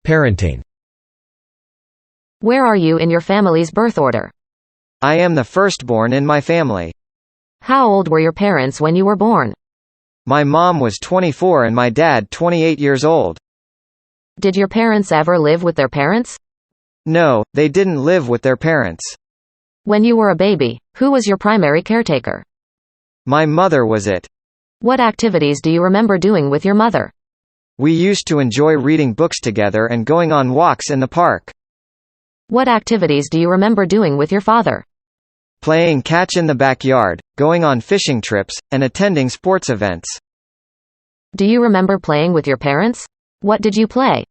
Parenting. Where are you in your family's birth order? I am the firstborn in my family. How old were your parents when you were born? My mom was 24 and my dad 28 years old. Did your parents ever live with their parents? No, they didn't live with their parents. When you were a baby, who was your primary caretaker? My mother was it. What activities do you remember doing with your mother? We used to enjoy reading books together and going on walks in the park. What activities do you remember doing with your father? Playing catch in the backyard, going on fishing trips, and attending sports events. Do you remember playing with your parents? What did you play?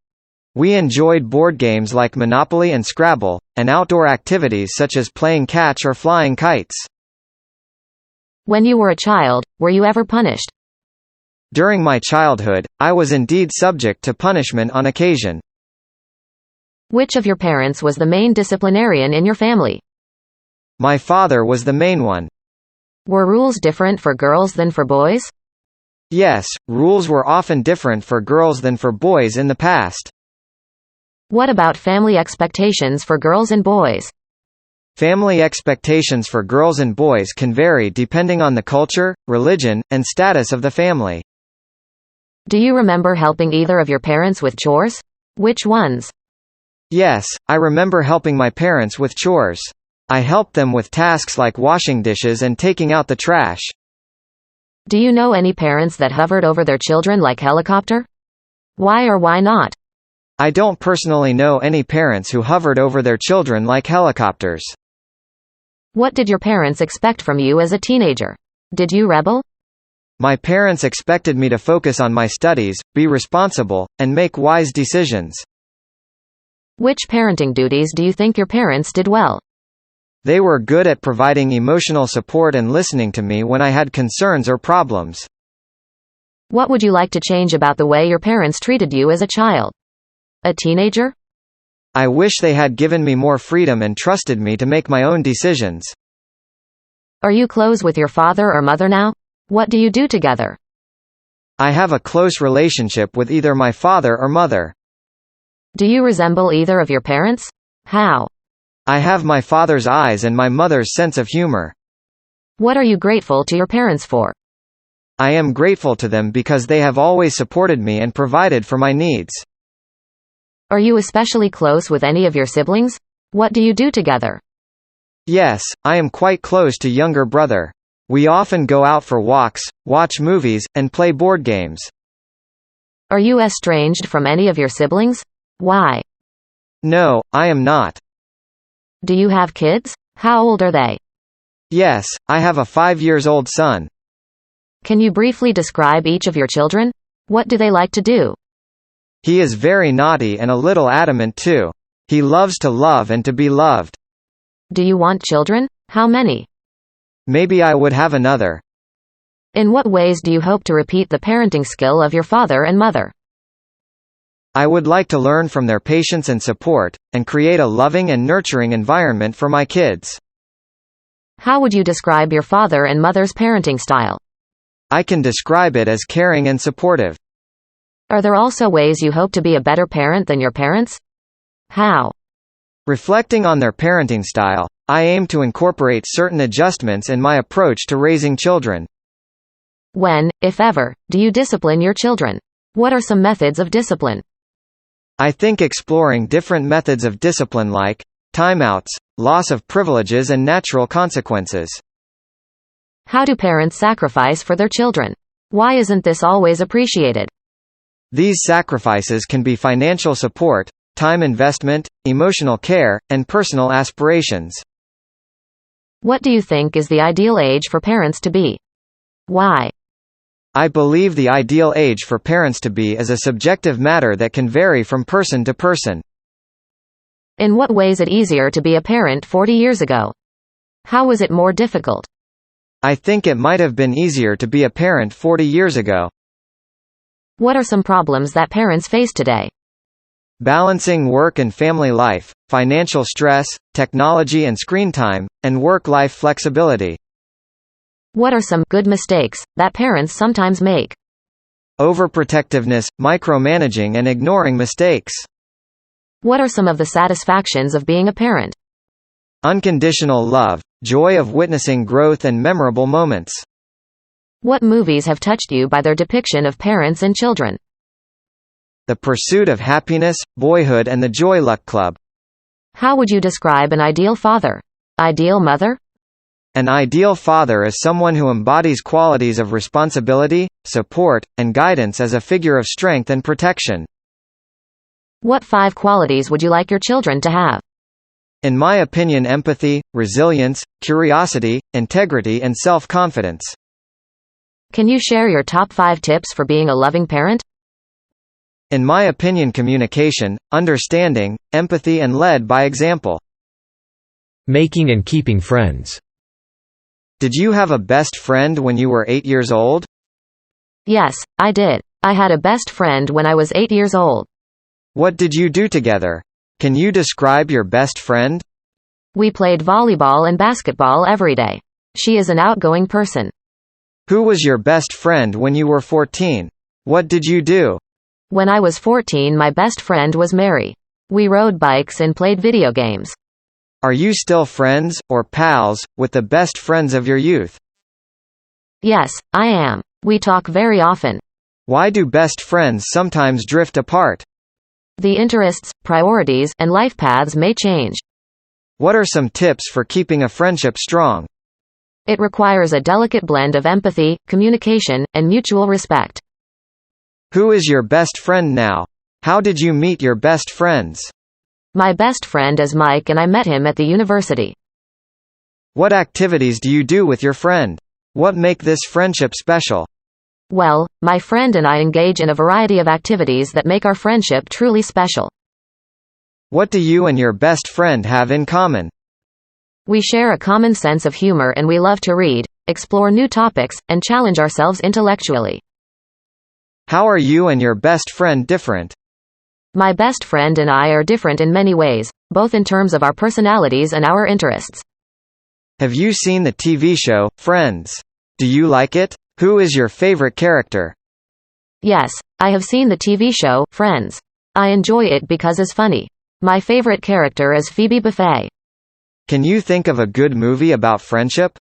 We enjoyed board games like Monopoly and Scrabble, and outdoor activities such as playing catch or flying kites. When you were a child, were you ever punished? During my childhood, I was indeed subject to punishment on occasion. Which of your parents was the main disciplinarian in your family? My father was the main one. Were rules different for girls than for boys? Yes, rules were often different for girls than for boys in the past. What about family expectations for girls and boys? Family expectations for girls and boys can vary depending on the culture, religion, and status of the family. Do you remember helping either of your parents with chores? Which ones? Yes, I remember helping my parents with chores. I helped them with tasks like washing dishes and taking out the trash. Do you know any parents that hovered over their children like helicopter? Why or why not? I don't personally know any parents who hovered over their children like helicopters. What did your parents expect from you as a teenager? Did you rebel? My parents expected me to focus on my studies, be responsible, and make wise decisions. Which parenting duties do you think your parents did well? They were good at providing emotional support and listening to me when I had concerns or problems. What would you like to change about the way your parents treated you as a child? A teenager? I wish they had given me more freedom and trusted me to make my own decisions. Are you close with your father or mother now? What do you do together? I have a close relationship with either my father or mother. Do you resemble either of your parents? How? I have my father's eyes and my mother's sense of humor. What are you grateful to your parents for? I am grateful to them because they have always supported me and provided for my needs. Are you especially close with any of your siblings? What do you do together? Yes, I am quite close to younger brother. We often go out for walks, watch movies, and play board games. Are you estranged from any of your siblings? Why? No, I am not. Do you have kids? How old are they? Yes, I have a 5-year-old son. Can you briefly describe each of your children? What do they like to do? He is very naughty and a little adamant too. He loves to love and to be loved. Do you want children? How many? Maybe I would have another. In what ways do you hope to repeat the parenting skill of your father and mother? I would like to learn from their patience and support, and create a loving and nurturing environment for my kids. How would you describe your father and mother's parenting style? I can describe it as caring and supportive. Are there also ways you hope to be a better parent than your parents? How? Reflecting on their parenting style, I aim to incorporate certain adjustments in my approach to raising children. When, if ever, do you discipline your children? What are some methods of discipline? I think exploring different methods of discipline like timeouts, loss of privileges and natural consequences. How do parents sacrifice for their children? Why isn't this always appreciated? These sacrifices can be financial support, time investment, emotional care, and personal aspirations. What do you think is the ideal age for parents to be? Why? I believe the ideal age for parents to be is a subjective matter that can vary from person to person. In what ways is it easier to be a parent 40 years ago? How was it more difficult? I think it might have been easier to be a parent 40 years ago. What are some problems that parents face today? Balancing work and family life, financial stress, technology and screen time, and work-life flexibility. What are some good mistakes that parents sometimes make? Overprotectiveness, micromanaging and ignoring mistakes. What are some of the satisfactions of being a parent? Unconditional love, joy of witnessing growth and memorable moments. What movies have touched you by their depiction of parents and children? The Pursuit of Happiness, Boyhood and the Joy Luck Club. How would you describe an ideal father? Ideal mother? An ideal father is someone who embodies qualities of responsibility, support, and guidance as a figure of strength and protection. What 5 qualities would you like your children to have? In my opinion, empathy, resilience, curiosity, integrity and self-confidence. Can you share your top 5 tips for being a loving parent? In my opinion, communication, understanding, empathy and led by example. Making and keeping friends. Did you have a best friend when you were 8 years old? Yes, I did. I had a best friend when I was 8 years old. What did you do together? Can you describe your best friend? We played volleyball and basketball every day. She is an outgoing person. Who was your best friend when you were 14? What did you do? When I was 14, my best friend was Mary. We rode bikes and played video games. Are you still friends, or pals, with the best friends of your youth? Yes, I am. We talk very often. Why do best friends sometimes drift apart? The interests, priorities, and life paths may change. What are some tips for keeping a friendship strong? It requires a delicate blend of empathy, communication, and mutual respect. Who is your best friend now? How did you meet your best friends? My best friend is Mike and I met him at the university. What activities do you do with your friend? What make this friendship special? Well, my friend and I engage in a variety of activities that make our friendship truly special. What do you and your best friend have in common? We share a common sense of humor and we love to read, explore new topics, and challenge ourselves intellectually. How are you and your best friend different? My best friend and I are different in many ways, both in terms of our personalities and our interests. Have you seen the TV show, Friends? Do you like it? Who is your favorite character? Yes, I have seen the TV show, Friends. I enjoy it because it's funny. My favorite character is Phoebe Buffay. Can you think of a good movie about friendship?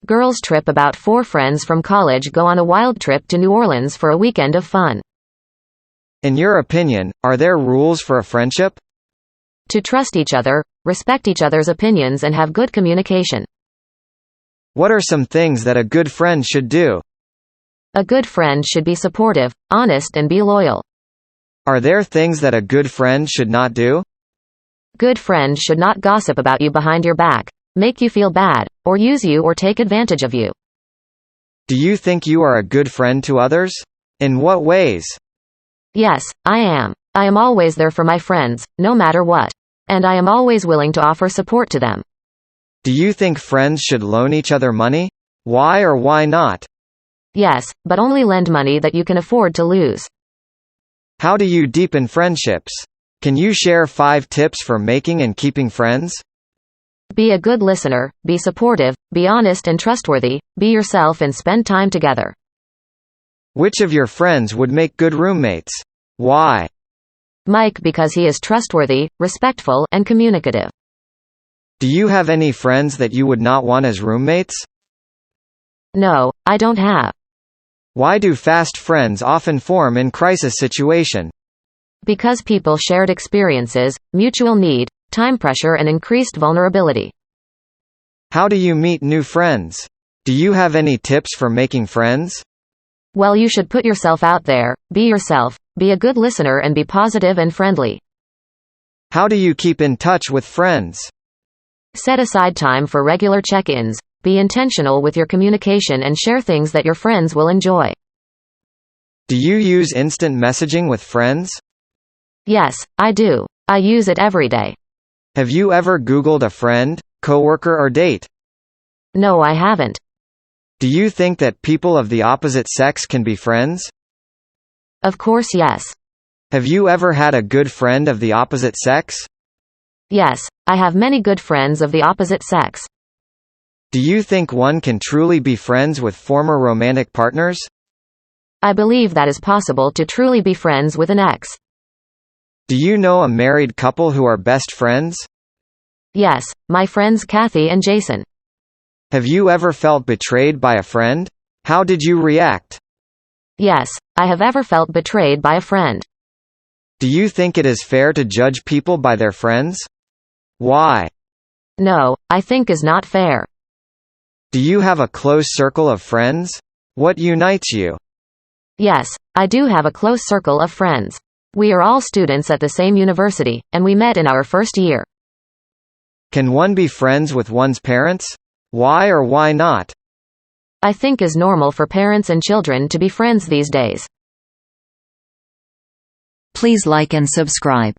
Girls Trip. About 4 friends from college go on a wild trip to New Orleans for a weekend of fun. In your opinion, are there rules for a friendship? To trust each other, respect each other's opinions and have good communication. What are some things that a good friend should do? A good friend should be supportive, honest and be loyal. Are there things that a good friend should not do? Good friends should not gossip about you behind your back, make you feel bad, or use you or take advantage of you. Do you think you are a good friend to others? In what ways? Yes, I am. I am always there for my friends, no matter what. And I am always willing to offer support to them. Do you think friends should loan each other money? Why or why not? Yes, but only lend money that you can afford to lose. How do you deepen friendships? Can you share 5 tips for making and keeping friends? Be a good listener, be supportive, be honest and trustworthy, be yourself and spend time together. Which of your friends would make good roommates? Why? Mike, because he is trustworthy, respectful, and communicative. Do you have any friends that you would not want as roommates? No, I don't have. Why do fast friends often form in crisis situation? Because people shared experiences, mutual need, time pressure and increased vulnerability. How do you meet new friends? Do you have any tips for making friends? Well, you should put yourself out there, be yourself, be a good listener and be positive and friendly. How do you keep in touch with friends? Set aside time for regular check-ins, be intentional with your communication and share things that your friends will enjoy. Do you use instant messaging with friends? Yes, I do. I use it every day. Have you ever Googled a friend, coworker or date? No, I haven't. Do you think that people of the opposite sex can be friends? Of course, yes. Have you ever had a good friend of the opposite sex? Yes, I have many good friends of the opposite sex. Do you think one can truly be friends with former romantic partners? I believe that is possible to truly be friends with an ex. Do you know a married couple who are best friends? Yes, my friends Kathy and Jason. Have you ever felt betrayed by a friend? How did you react? Yes, I have ever felt betrayed by a friend. Do you think it is fair to judge people by their friends? Why? No, I think is not fair. Do you have a close circle of friends? What unites you? Yes, I do have a close circle of friends. We are all students at the same university, and we met in our first year. Can one be friends with one's parents? Why or why not? I think is normal for parents and children to be friends these days. Please like and subscribe.